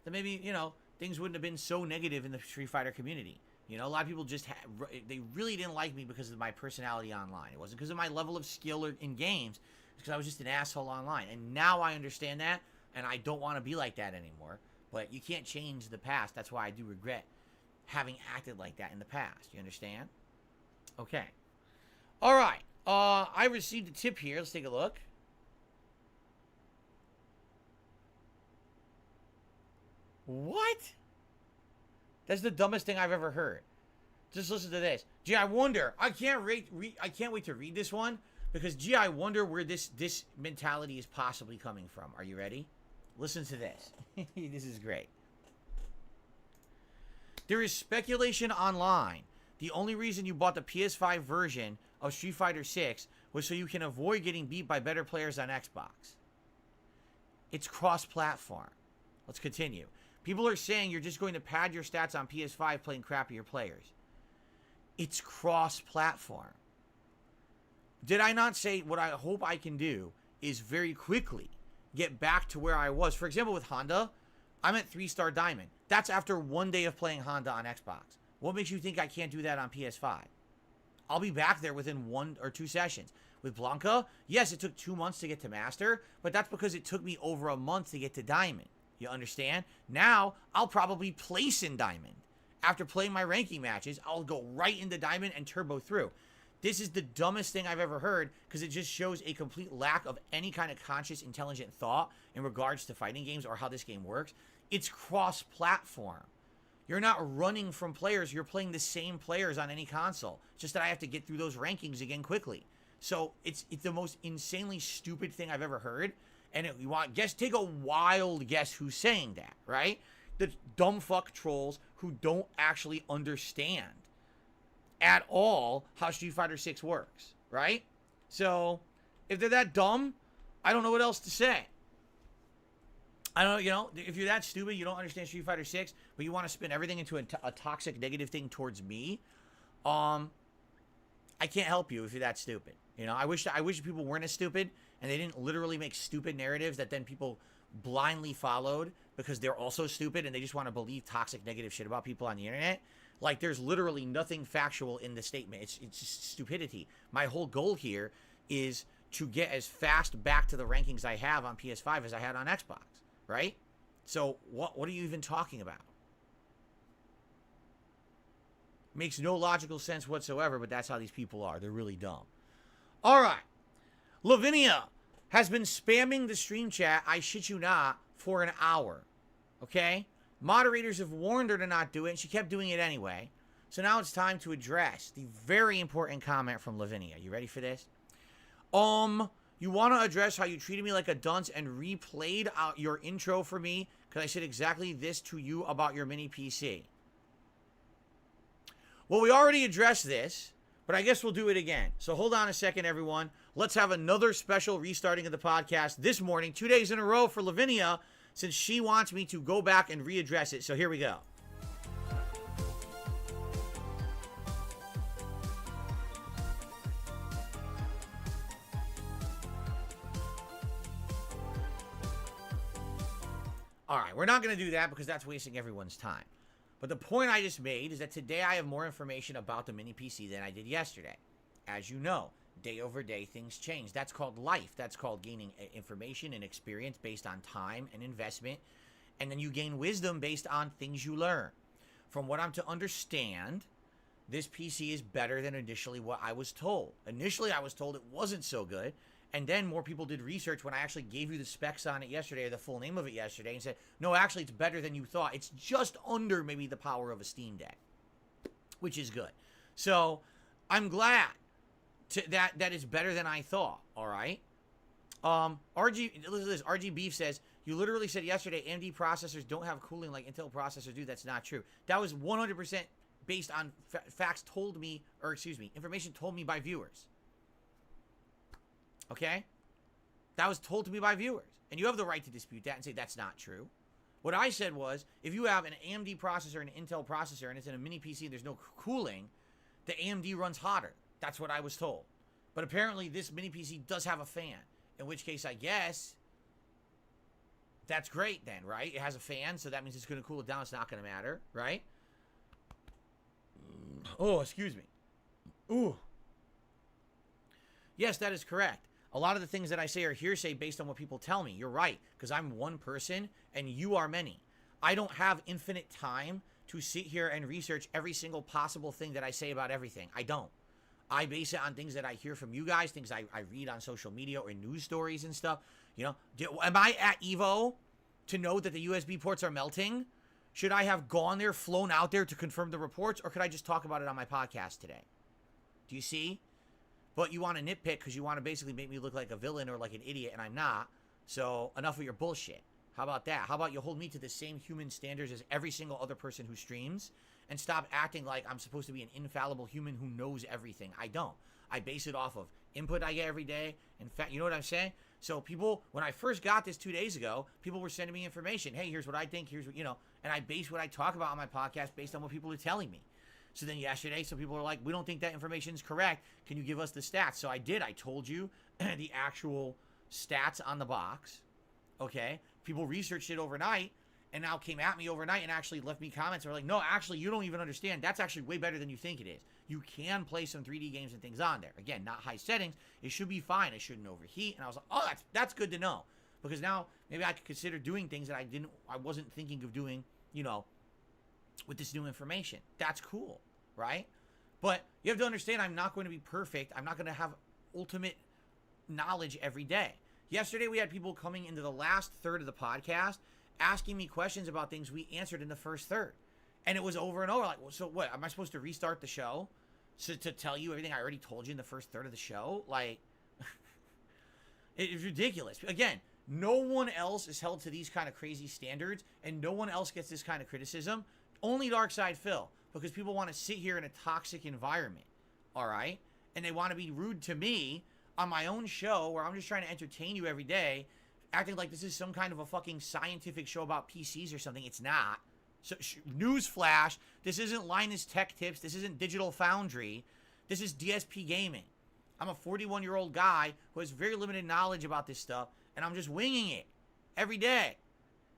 then maybe, you know, things wouldn't have been so negative in the Street Fighter community. You know, a lot of people just they really didn't like me because of my personality online. It wasn't because of my level of skill in games. It's because I was just an asshole online. And now I understand that, and I don't want to be like that anymore. But you can't change the past. That's why I do regret having acted like that in the past. You understand? Okay. All right. I received a tip here. Let's take a look. What? That's the dumbest thing I've ever heard. Just listen to this. Gee, I wonder. I can't wait to read this one because, gee, I wonder where this mentality is possibly coming from. Are you ready? Listen to this. This is great. There is speculation online. The only reason you bought the PS5 version of Street Fighter 6 was so you can avoid getting beat by better players on Xbox. It's cross-platform. Let's continue. People are saying you're just going to pad your stats on PS5 playing crappier players. It's cross-platform. Did I not say what I hope I can do is very quickly get back to where I was? For example, with Honda, I'm at 3-star Diamond. That's after 1 day of playing Honda on Xbox. What makes you think I can't do that on PS5? I'll be back there within 1 or 2 sessions. With Blanca, yes, it took 2 months to get to Master, but that's because it took me over a month to get to Diamond. You understand? Now, I'll probably place in Diamond. After playing my ranking matches, I'll go right into Diamond and turbo through. This is the dumbest thing I've ever heard because it just shows a complete lack of any kind of conscious, intelligent thought in regards to fighting games or how this game works. It's cross-platform. You're not running from players. You're playing the same players on any console. It's just that I have to get through those rankings again quickly. So it's the most insanely stupid thing I've ever heard. And you want take a wild guess who's saying that, right? The dumb fuck trolls who don't actually understand at all how Street Fighter 6 works, right? So if they're that dumb, I don't know what else to say. I don't know, you know, if you're that stupid, you don't understand Street Fighter 6, but you want to spin everything into a toxic, negative thing towards me, I can't help you if you're that stupid. You know, I wish people weren't as stupid and they didn't literally make stupid narratives that then people blindly followed because they're also stupid and they just want to believe toxic, negative shit about people on the internet. Like, there's literally nothing factual in the statement. It's just stupidity. My whole goal here is to get as fast back to the rankings I have on PS5 as I had on Xbox. Right? So, what are you even talking about? Makes no logical sense whatsoever, but that's how these people are. They're really dumb. All right. Lavinia has been spamming the stream chat, I shit you not, for an hour. Okay? Moderators have warned her to not do it, and she kept doing it anyway. So now it's time to address the very important comment from Lavinia. You ready for this? You want to address how you treated me like a dunce and replayed out your intro for me because I said exactly this to you about your mini PC. Well, we already addressed this, but I guess we'll do it again. So hold on a second, everyone. Let's have another special restarting of the podcast this morning, 2 days in a row for Lavinia, since she wants me to go back and readdress it. So here we go. All right, we're not going to do that because that's wasting everyone's time. But the point I just made is that today I have more information about the mini PC than I did yesterday. As you know, day over day, things change. That's called life. That's called gaining information and experience based on time and investment. And then you gain wisdom based on things you learn. From what I'm to understand, this PC is better than initially what I was told. Initially, I was told it wasn't so good. And then more people did research when I actually gave you the specs on it yesterday, or the full name of it yesterday, and said, no, actually, it's better than you thought. It's just under maybe the power of a Steam Deck, which is good. So I'm glad that it's better than I thought, all right? Listen to this. RG Beef says, you literally said yesterday AMD processors don't have cooling like Intel processors do. That's not true. That was 100% based on facts told me, or excuse me, information told me by viewers. Okay? That was told to me by viewers. And you have the right to dispute that and say that's not true. What I said was, if you have an AMD processor and an Intel processor and it's in a mini PC and there's no cooling, the AMD runs hotter. That's what I was told. But apparently this mini PC does have a fan. In which case, I guess, That's great then, right? It has a fan, so that means it's going to cool it down. It's not going to matter, right? Oh, excuse me. Ooh. Yes, that is correct. A lot of the things that I say are hearsay based on what people tell me. You're right, because I'm one person and you are many. I don't have infinite time to sit here and research every single possible thing that I say about everything. I don't. I base it on things that I hear from you guys, things I read on social media or news stories and stuff. You know, am I at Evo to know that the USB ports are melting? Should I have gone there, flown out there to confirm the reports, or could I just talk about it on my podcast today? Do you see? But you want to nitpick because you want to basically make me look like a villain or like an idiot, and I'm not. So enough of your bullshit. How about that? How about you hold me to the same human standards as every single other person who streams and stop acting like I'm supposed to be an infallible human who knows everything. I don't. I base it off of input I get every day. In fact, you know what I'm saying? So people, when I first got this 2 days ago, people were sending me information. Hey, here's what I think. Here's what, you know, and I base what I talk about on my podcast based on what people are telling me. So then yesterday, some people were like, we don't think that information is correct. Can you give us the stats? So I did. I told you the actual stats on the box. Okay. People researched it overnight and now came at me overnight and actually left me comments and were like, no, actually, you don't even understand. That's actually way better than you think it is. You can play some 3D games and things on there. Again, not high settings. It should be fine. It shouldn't overheat. And I was like, oh, that's good to know. Because now maybe I could consider doing things that I wasn't thinking of doing, you know, with this new information. That's cool, right? But you have to understand, I'm not going to be perfect. I'm not going to have ultimate knowledge every day. Yesterday, we had people coming into the last third of the podcast asking me questions about things we answered in the first third. And it was over and over. Like, well, so what? Am I supposed to restart the show to tell you everything I already told you in the first third of the show? Like, it's ridiculous. Again, no one else is held to these kind of crazy standards, and no one else gets this kind of criticism. Only Darkside Phil, because people want to sit here in a toxic environment, all right? And they want to be rude to me on my own show where I'm just trying to entertain you every day, acting like this is some kind of a fucking scientific show about PCs or something. It's not. So, newsflash, this isn't Linus Tech Tips. This isn't Digital Foundry. This is DSP Gaming. I'm a 41-year-old guy who has very limited knowledge about this stuff, and I'm just winging it every day.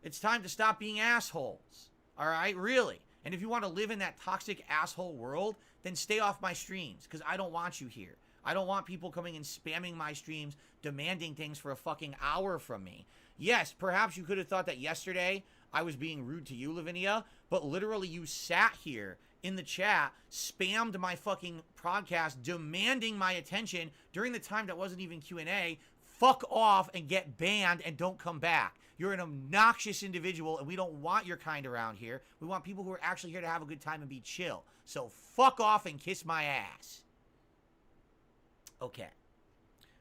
It's time to stop being assholes. All right? Really. And if you want to live in that toxic asshole world, then stay off my streams, because I don't want you here. I don't want people coming and spamming my streams, demanding things for a fucking hour from me. Yes, perhaps you could have thought that yesterday I was being rude to you, Lavinia, but literally you sat here in the chat, spammed my fucking podcast, demanding my attention during the time that wasn't even Q&A. Fuck off and get banned and don't come back. You're an obnoxious individual, and we don't want your kind around here. We want people who are actually here to have a good time and be chill. So fuck off and kiss my ass. Okay.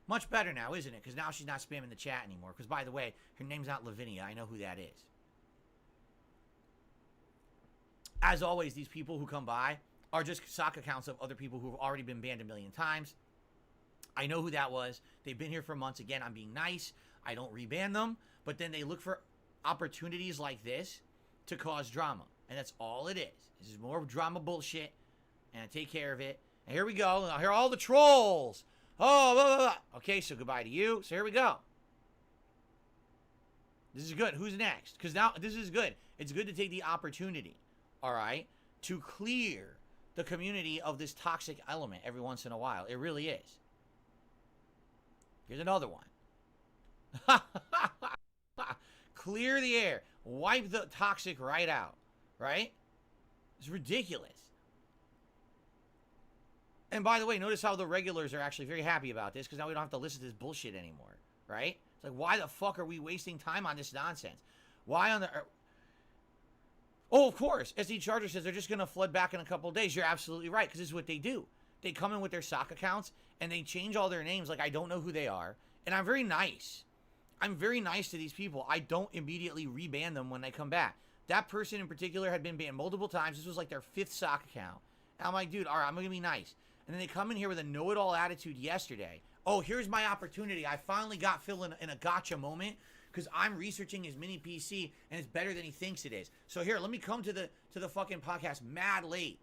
Much better now, isn't it? Because now she's not spamming the chat anymore. Because, by the way, her name's not Lavinia. I know who that is. As always, these people who come by are just sock accounts of other people who have already been banned a million times. I know who that was. They've been here for months. Again, I'm being nice. I don't reban them. But then they look for opportunities like this to cause drama. And that's all it is. This is more drama bullshit. And I take care of it. And here we go. Now, here are all the trolls. Oh, blah, blah, blah. Okay, so goodbye to you. So here we go. This is good. Who's next? Because now this is good. It's good to take the opportunity, all right, to clear the community of this toxic element every once in a while. It really is. Here's another one. Clear the air. Wipe the toxic right out, right? It's ridiculous. And by the way, notice how the regulars are actually very happy about this, because now we don't have to listen to this bullshit anymore, right? It's like, why the fuck are we wasting time on this nonsense? Why on the... Oh, of course. SD Charger says they're just going to flood back in a couple of days. You're absolutely right, because this is what they do. They come in with their sock accounts, and they change all their names like I don't know who they are. And I'm very nice. I'm very nice to these people. I don't immediately reban them when they come back. That person in particular had been banned multiple times. This was like their 5th sock account. And I'm like, dude, all right, I'm going to be nice. And then they come in here with a know-it-all attitude yesterday. Oh, here's my opportunity. I finally got Phil in a gotcha moment because I'm researching his mini PC and it's better than he thinks it is. So here, let me come to the fucking podcast mad late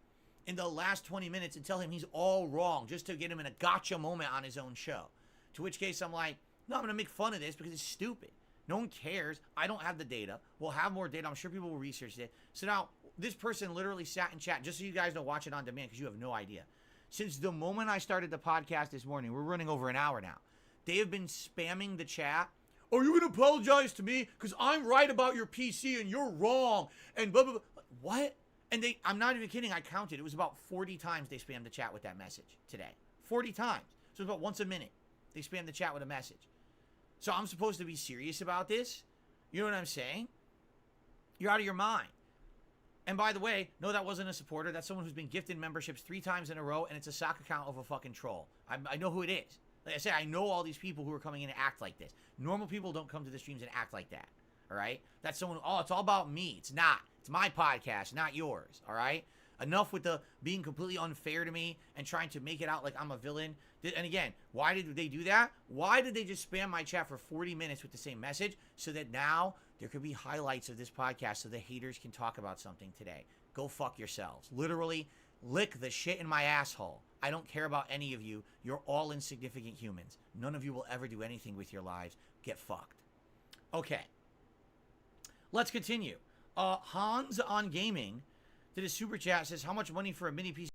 in the last 20 minutes and tell him he's all wrong just to get him in a gotcha moment on his own show. To which case I'm like, no, I'm going to make fun of this because it's stupid. No one cares. I don't have the data. We'll have more data. I'm sure people will research it. So now, this person literally sat in chat, just so you guys know, watch it on demand because you have no idea. Since the moment I started the podcast this morning, we're running over an hour now. They have been spamming the chat. Are you going to apologize to me? Because I'm right about your PC and you're wrong. And blah, blah, blah. What? And I'm not even kidding. I counted. It was about 40 times they spammed the chat with that message today. 40 times. So it's about once a minute. They spam the chat with a message. So I'm supposed to be serious about this? You know what I'm saying? You're out of your mind. And by the way, no, that wasn't a supporter. That's someone who's been gifted memberships 3 times in a row, and it's a sock account of a fucking troll. I know who it is. Like I say, I know all these people who are coming in and act like this. Normal people don't come to the streams and act like that. All right? That's someone, oh, it's all about me. It's not. It's my podcast, not yours. All right? Enough with the being completely unfair to me and trying to make it out like I'm a villain. And again, why did they do that? Why did they just spam my chat for 40 minutes with the same message? So that now there could be highlights of this podcast so the haters can talk about something today. Go fuck yourselves. Literally, lick the shit in my asshole. I don't care about any of you. You're all insignificant humans. None of you will ever do anything with your lives. Get fucked. Okay. Let's continue. Hans on Gaming did a super chat, says, how much money for a mini PC